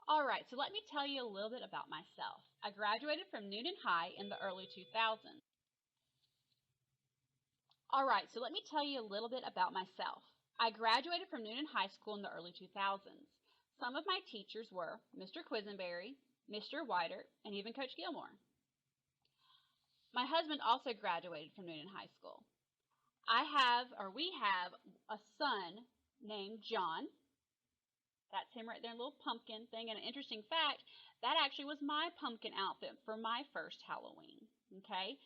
All right, so let me tell you a little bit about myself. I graduated from Noonan High in the early 2000s. All right, so let me tell you a little bit about myself. I graduated from Noonan High School in the early 2000s. Some of my teachers were Mr. Quisenberry, Mr. Whiter, and even Coach Gilmore. My husband also graduated from Noonan High School. We have a son named John. That's him right there, a little pumpkin thing. And an interesting fact, that actually was my pumpkin outfit for my first Halloween. Okay.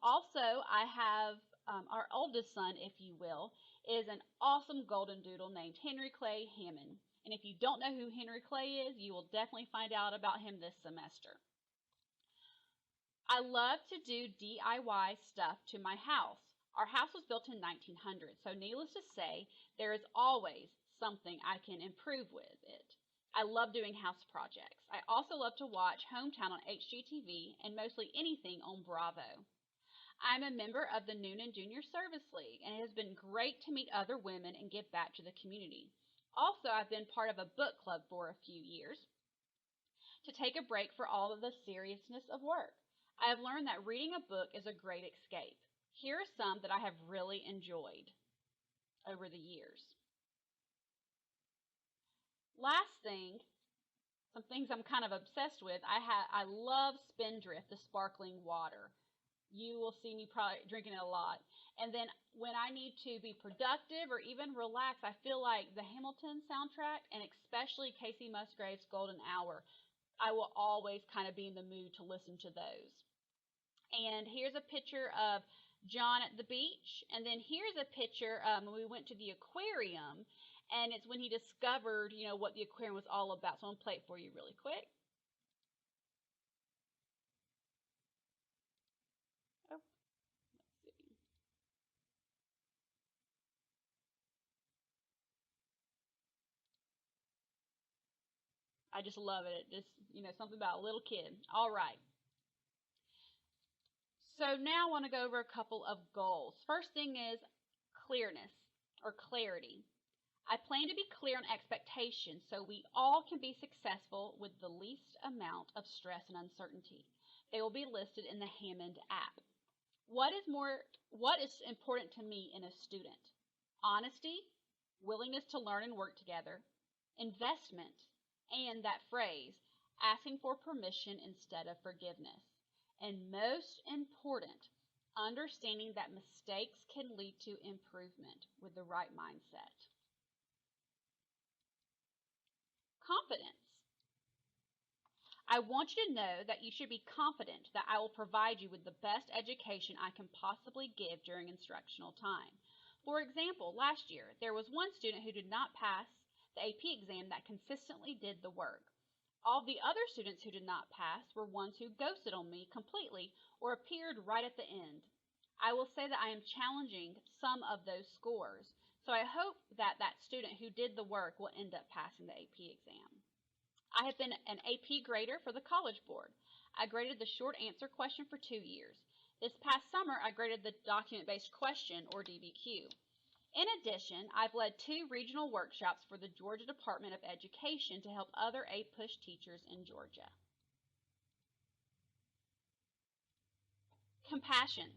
Also, I have our oldest son, if you will, is an awesome golden doodle named Henry Clay Hammond. And if you don't know who Henry Clay is, you will definitely find out about him this semester. I love to do DIY stuff to my house. Our house was built in 1900, so needless to say, there is always something I can improve with it. I love doing house projects. I also love to watch Hometown on HGTV and mostly anything on Bravo. I'm a member of the Noonan Junior Service League, and it has been great to meet other women and give back to the community. Also, I've been part of a book club for a few years to take a break for all of the seriousness of work. I have learned that reading a book is a great escape. Here are some that I have really enjoyed over the years. Last thing, some things I'm kind of obsessed with. I love Spindrift, the sparkling water. You will see me probably drinking it a lot. And then when I need to be productive or even relax, I feel like the Hamilton soundtrack, and especially Casey Musgrave's Golden Hour, I will always kind of be in the mood to listen to those. And here's a picture of John at the beach. And then here's a picture when we went to the aquarium. And it's when he discovered, what the aquarium was all about. So I'm going to play it for you really quick. Oh, let's see. I just love it. It just, something about a little kid. All right. So now I want to go over a couple of goals. First thing is clearness or clarity. I plan to be clear on expectations so we all can be successful with the least amount of stress and uncertainty. They will be listed in the Hammond app. What is important to me in a student? Honesty, willingness to learn and work together, investment, and that phrase, asking for permission instead of forgiveness. And most important, understanding that mistakes can lead to improvement with the right mindset. Confidence. I want you to know that you should be confident that I will provide you with the best education I can possibly give during instructional time. For example, last year, there was one student who did not pass the AP exam that consistently did the work. All the other students who did not pass were ones who ghosted on me completely or appeared right at the end. I will say that I am challenging some of those scores, so I hope that that student who did the work will end up passing the AP exam. I have been an AP grader for the College Board. I graded the short answer question for 2 years. This past summer, I graded the document-based question, or DBQ. In addition, I've led 2 regional workshops for the Georgia Department of Education to help other APUSH teachers in Georgia. Compassion.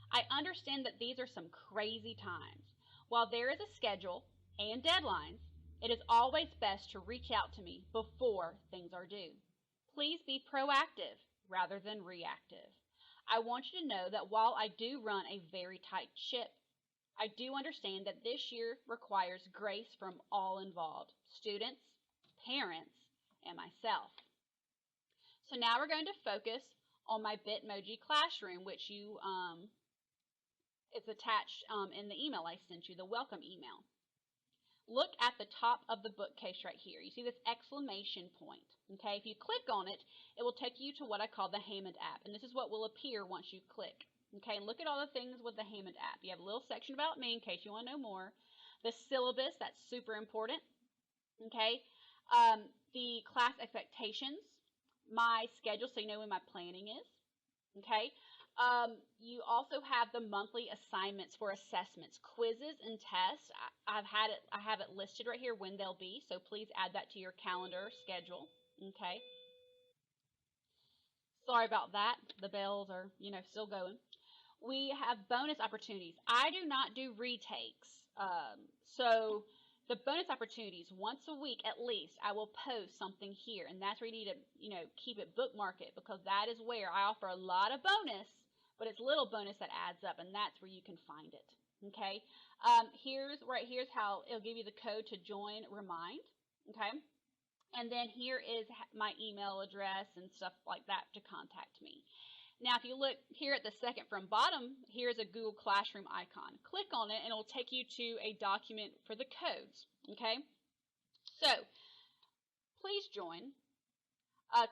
I understand that these are some crazy times. While there is a schedule and deadlines, it is always best to reach out to me before things are due. Please be proactive rather than reactive. I want you to know that while I do run a very tight ship, I do understand that this year requires grace from all involved, students, parents, and myself. So now we're going to focus on my Bitmoji Classroom, which it's attached in the email I sent you, the welcome email. Look at the top of the bookcase right here. You see this exclamation point. Okay, if you click on it, it will take you to what I call the Hammond app, and this is what will appear once you click. Okay, and look at all the things with the Hammond app. You have a little section about me in case you want to know more. The syllabus, that's super important. Okay, the class expectations, my schedule so you know when my planning is. Okay, You also have the monthly assignments for assessments, quizzes, and tests. I have it listed right here when they'll be, so please add that to your calendar schedule. Okay. Sorry about that. The bells are, still going. We have bonus opportunities. I do not do retakes. So the bonus opportunities, once a week at least, I will post something here. And that's where you need to, keep it, bookmark it, because that is where I offer a lot of bonus, but it's little bonus that adds up, and that's where you can find it. Okay. Here's how it'll give you the code to join Remind. Okay. And then here is my email address and stuff like that to contact me. Now, if you look here at the second from bottom, here's a Google Classroom icon. Click on it, and it will take you to a document for the codes. Okay? So, please join.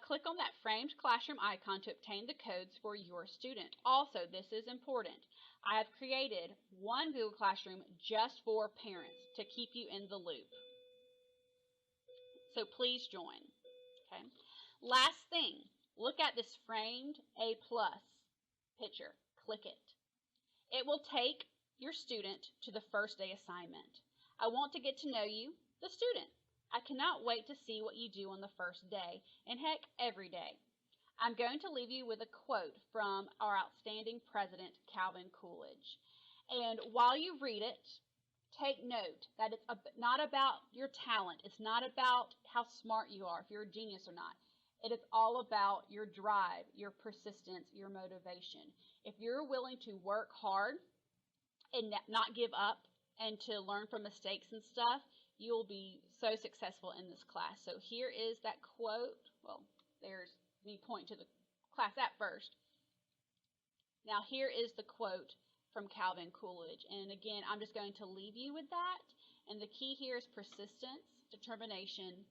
Click on that framed classroom icon to obtain the codes for your student. Also, this is important. I have created one Google Classroom just for parents to keep you in the loop. So please join. Okay. Last thing, look at this framed A+ picture. Click it. It will take your student to the first day assignment. I want to get to know you, the student. I cannot wait to see what you do on the first day, and heck, every day. I'm going to leave you with a quote from our outstanding president, Calvin Coolidge. And while you read it, take note that it's not about your talent. It's not about how smart you are, if you're a genius or not. It is all about your drive, your persistence, your motivation. If you're willing to work hard and not give up and to learn from mistakes and stuff, you'll be so successful in this class. So here is that quote. Well, there's me point to the class at first. Now here is the quote from Calvin Coolidge. And again, I'm just going to leave you with that. And the key here is persistence, determination,